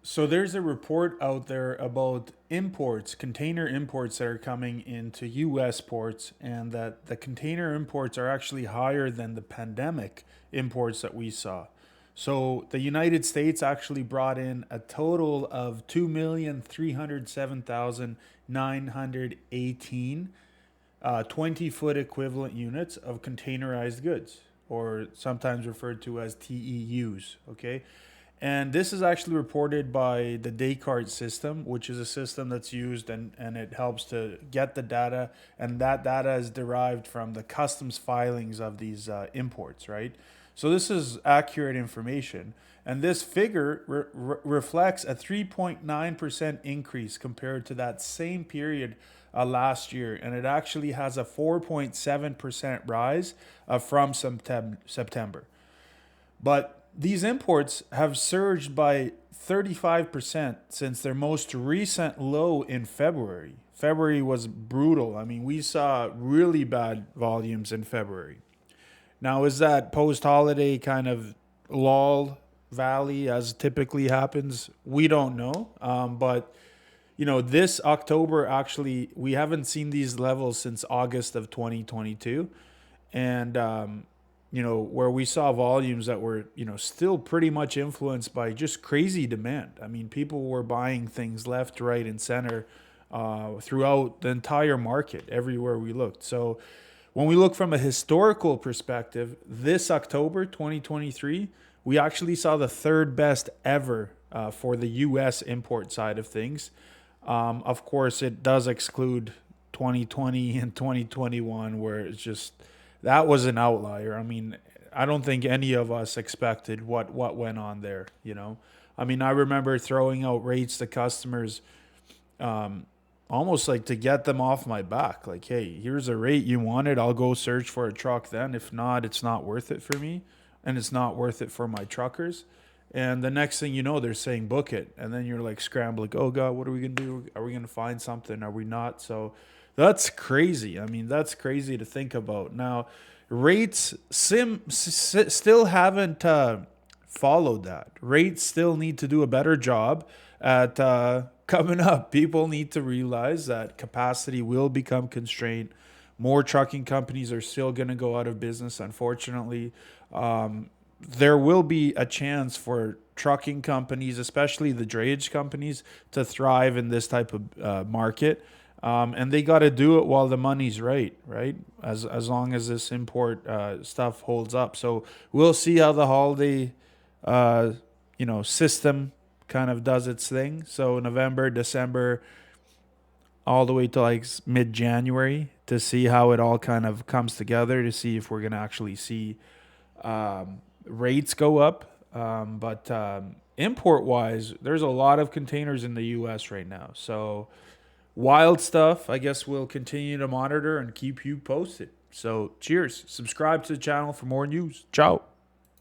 So there's a report out there about imports, container imports that are coming into US ports, and that the container imports are actually higher than the pandemic imports that we saw. So the United States actually brought in a total of 2,307,918 20-foot equivalent units of containerized goods, or sometimes referred to as TEUs. Okay. And this is actually reported by the Descartes system, which is a system that's used, and it helps to get the data. And that data is derived from the customs filings of these imports, right? So this is accurate information. And this figure reflects a 3.9% increase compared to that same period last year. And it actually has a 4.7% rise from September. But these imports have surged by 35% since their most recent low in February. February was brutal. I mean, we saw really bad volumes in February. Now, is that post holiday kind of lull valley as typically happens? We don't know. But, this October, actually, we haven't seen these levels since August of 2022. And, where we saw volumes that were, still pretty much influenced by just crazy demand. I mean, people were buying things left, right, and center throughout the entire market, everywhere we looked. So when we look from a historical perspective, this October 2023, we actually saw the third best ever for the U.S. import side of things. Of course, it does exclude 2020 and 2021, where it's just that was an outlier. I mean, I don't think any of us expected what went on there. I mean, I remember throwing out rates to customers, almost like to get them off my back. Like, hey, here's a rate you wanted. I'll go search for a truck then. If not, it's not worth it for me, and it's not worth it for my truckers. And the next thing you know, they're saying book it, and then you're like scrambling. Oh God, what are we gonna do? Are we gonna find something? Are we not? So that's crazy. I mean, that's crazy to think about. Now, rates still haven't followed that. Rates still need to do a better job at coming up. People need to realize that capacity will become constrained. More trucking companies are still going to go out of business, unfortunately. There will be a chance for trucking companies, especially the drayage companies, to thrive in this type of market. And they got to do it while the money's right? As long as this import stuff holds up. So we'll see how the holiday, system kind of does its thing. So November, December, all the way to like mid-January to see how it all kind of comes together, to see if we're going to actually see rates go up. But import wise, there's a lot of containers in the US right now. So wild stuff. I guess we'll continue to monitor and keep you posted. So cheers. Subscribe to the channel for more news. Ciao.